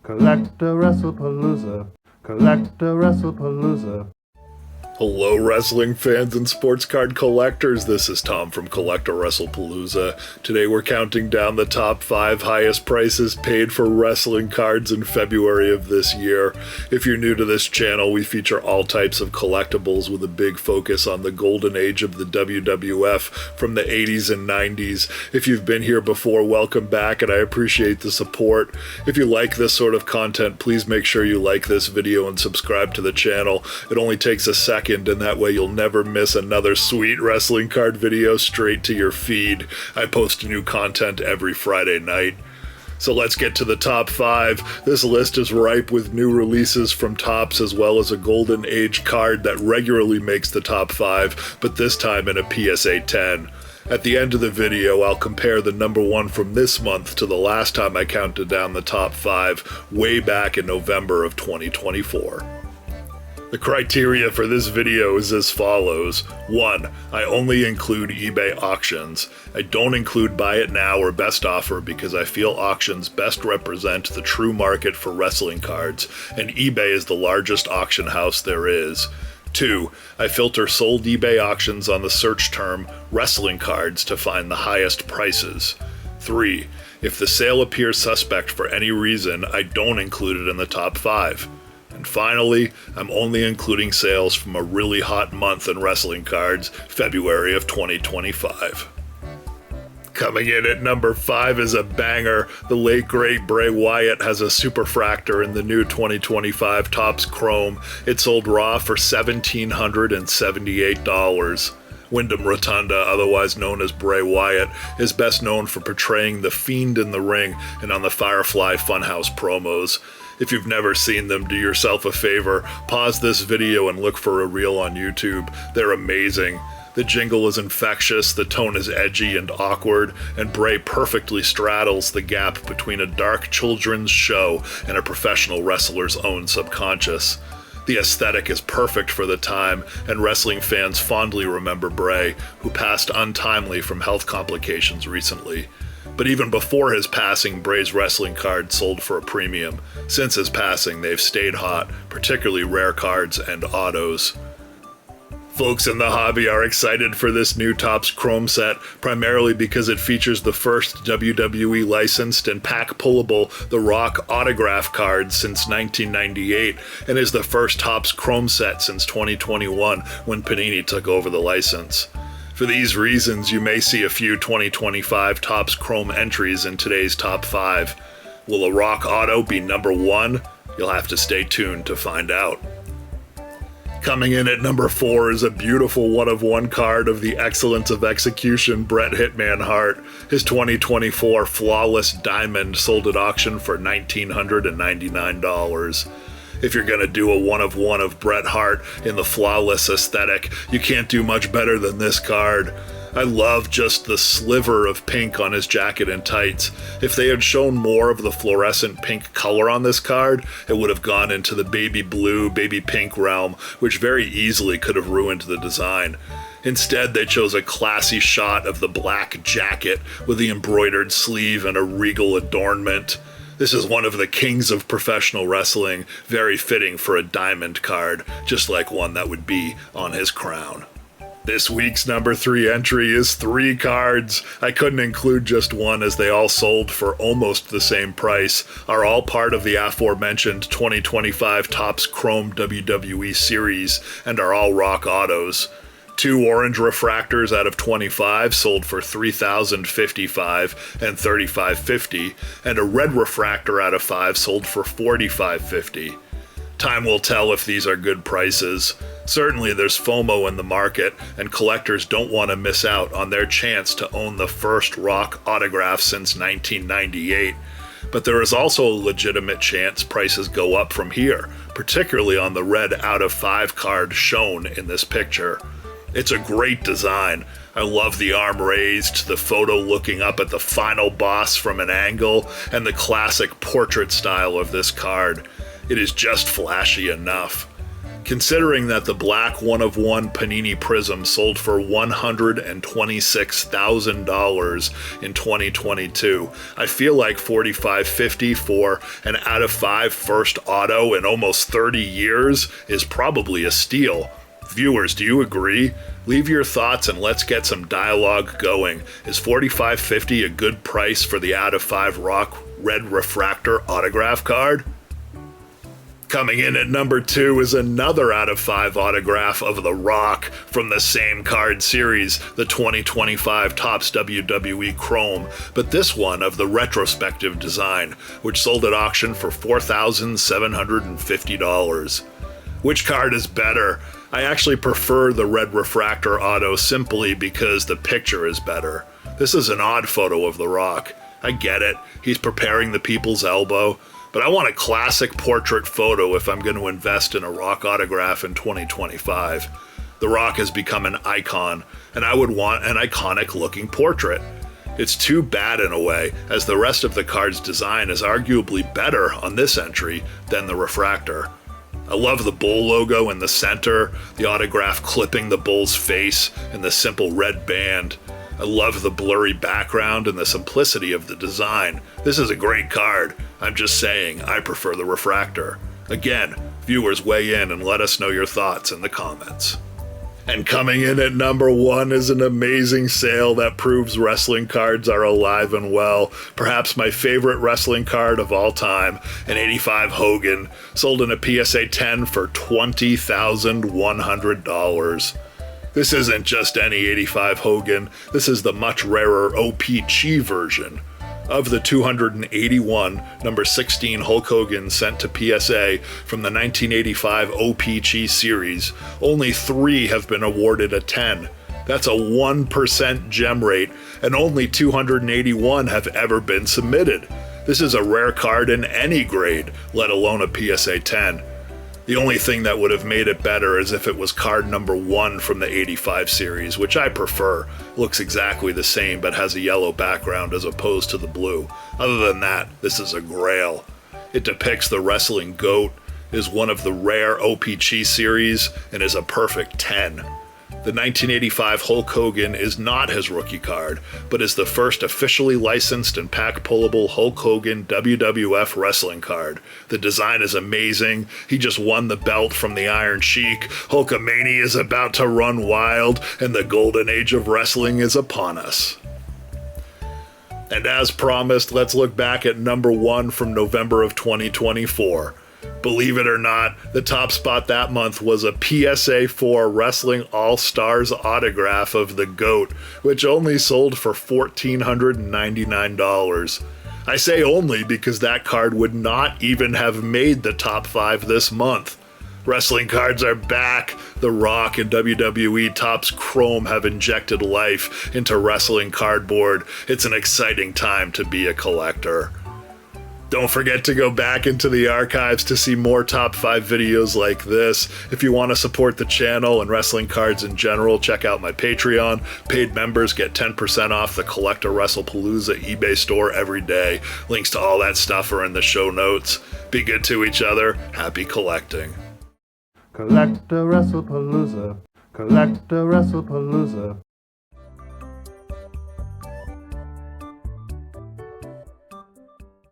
CollectAWrestlePalooza. CollectAWrestlePalooza. Hello, wrestling fans and sports card collectors. This is Tom from CollectAWrestlePalooza. Today we're counting down the top 5 highest prices paid for wrestling cards in February of this year. If you're new to this channel, we feature all types of collectibles with a big focus on the golden age of the WWF from the 80s and 90s. If you've been here before, welcome back, and I appreciate the support. If you like this sort of content, please make sure you like this video and subscribe to the channel. It only takes a second, and that way you'll never miss another sweet wrestling card video straight to your feed. I post new content every Friday night. So let's get to the top 5. This list is ripe with new releases from Topps, as well as a Golden Age card that regularly makes the top 5, but this time in a PSA 10. At the end of the video, I'll compare the number 1 from this month to the last time I counted down the top 5, way back in November of 2024. The criteria for this video is as follows. 1. I only include eBay auctions. I don't include buy it now or best offer because I feel auctions best represent the true market for wrestling cards, and eBay is the largest auction house there is. 2. I filter sold eBay auctions on the search term wrestling cards to find the highest prices. 3. If the sale appears suspect for any reason, I don't include it in the top 5. And finally, I'm only including sales from a really hot month in wrestling cards, February of 2025. Coming in at number 5 is a banger. The late great Bray Wyatt has a Superfractor in the new 2025 Topps Chrome. It sold raw for $1,778. Wyndham Rotunda, otherwise known as Bray Wyatt, is best known for portraying the Fiend in the ring and on the Firefly Funhouse promos. If you've never seen them, do yourself a favor, pause this video and look for a reel on YouTube. They're amazing. The jingle is infectious, the tone is edgy and awkward, and Bray perfectly straddles the gap between a dark children's show and a professional wrestler's own subconscious. The aesthetic is perfect for the time, and wrestling fans fondly remember Bray, who passed untimely from health complications recently. But even before his passing, Bray's wrestling cards sold for a premium. Since his passing, they've stayed hot, particularly rare cards and autos. Folks in the hobby are excited for this new Topps Chrome set, primarily because it features the first WWE licensed and pack-pullable The Rock autograph cards since 1998, and is the first Topps Chrome set since 2021, when Panini took over the license. For these reasons, you may see a few 2025 Topps Chrome entries in today's top 5. Will a Rock auto be number 1? You'll have to stay tuned to find out. Coming in at number 4 is a beautiful one-of-one card of the excellence of execution Bret Hitman Hart. His 2024 Flawless Diamond sold at auction for $1,999. If you're gonna do a one-of-one of Bret Hart in the flawless aesthetic, you can't do much better than this card. I love just the sliver of pink on his jacket and tights. If they had shown more of the fluorescent pink color on this card, it would have gone into the baby blue, baby pink realm, which very easily could have ruined the design. Instead, they chose a classy shot of the black jacket with the embroidered sleeve and a regal adornment. This is one of the kings of professional wrestling, very fitting for a diamond card, just like one that would be on his crown. This week's number 3 entry is 3 cards. I couldn't include just one as they all sold for almost the same price, are all part of the aforementioned 2025 Topps Chrome WWE series, and are all Rock autos. 2 orange refractors out of 25 sold for $3,055 and $3,550, and a red refractor out of 5 sold for $4,550. Time will tell if these are good prices. Certainly there's FOMO in the market, and collectors don't want to miss out on their chance to own the first Rock autograph since 1998. But there is also a legitimate chance prices go up from here, particularly on the red out of 5 card shown in this picture. It's a great design. I love the arm raised, the photo looking up at the final boss from an angle, and the classic portrait style of this card. It is just flashy enough. Considering that the black 1-of-1 Panini Prism sold for $126,000 in 2022, I feel like $45.50 for an out of 5 first auto in almost 30 years is probably a steal. Viewers, do you agree? Leave your thoughts and let's get some dialogue going. Is $45.50 a good price for the out of 5 Rock Red Refractor autograph card? Coming in at number 2 is another out of 5 autograph of The Rock from the same card series, the 2025 Topps WWE Chrome, but this one of the Retrospective design, which sold at auction for $4,750. Which card is better? I actually prefer the Red Refractor auto simply because the picture is better. This is an odd photo of The Rock. I get it, he's preparing the people's elbow, but I want a classic portrait photo if I'm going to invest in a Rock autograph in 2025. The Rock has become an icon, and I would want an iconic looking portrait. It's too bad in a way, as the rest of the card's design is arguably better on this entry than the Refractor. I love the bull logo in the center, the autograph clipping the bull's face, and the simple red band. I love the blurry background and the simplicity of the design. This is a great card. I'm just saying, I prefer the Refractor. Again, viewers weigh in and let us know your thoughts in the comments. And coming in at number 1 is an amazing sale that proves wrestling cards are alive and well. Perhaps my favorite wrestling card of all time, an 85 Hogan, sold in a PSA 10 for $20,100. This isn't just any 85 Hogan, this is the much rarer O-Pee-Chee version. Of the 281 number 16 Hulk Hogan sent to PSA from the 1985 O-Pee-Chee series, only 3 have been awarded a 10. That's a 1% gem rate, and only 281 have ever been submitted. This is a rare card in any grade, let alone a PSA 10. The only thing that would have made it better is if it was card number 1 from the 85 series, which I prefer. Looks exactly the same but has a yellow background as opposed to the blue. Other than that, this is a grail. It depicts the wrestling GOAT, is one of the rare O-Pee-Chee series, and is a perfect 10. The 1985 Hulk Hogan is not his rookie card, but is the first officially licensed and pack-pullable Hulk Hogan WWF wrestling card. The design is amazing, he just won the belt from the Iron Sheik, Hulkamania is about to run wild, and the golden age of wrestling is upon us. And as promised, let's look back at number 1 from November of 2024. Believe it or not, the top spot that month was a PSA 4 Wrestling All-Stars autograph of the GOAT, which only sold for $1,499. I say only because that card would not even have made the top 5 this month. Wrestling cards are back. The Rock and WWE Topps Chrome have injected life into wrestling cardboard. It's an exciting time to be a collector. Don't forget to go back into the archives to see more top 5 videos like this. If you want to support the channel and wrestling cards in general, check out my Patreon. Paid members get 10% off the CollectAWrestlePalooza eBay store every day. Links to all that stuff are in the show notes. Be good to each other. Happy collecting. CollectAWrestlePalooza. CollectAWrestlePalooza.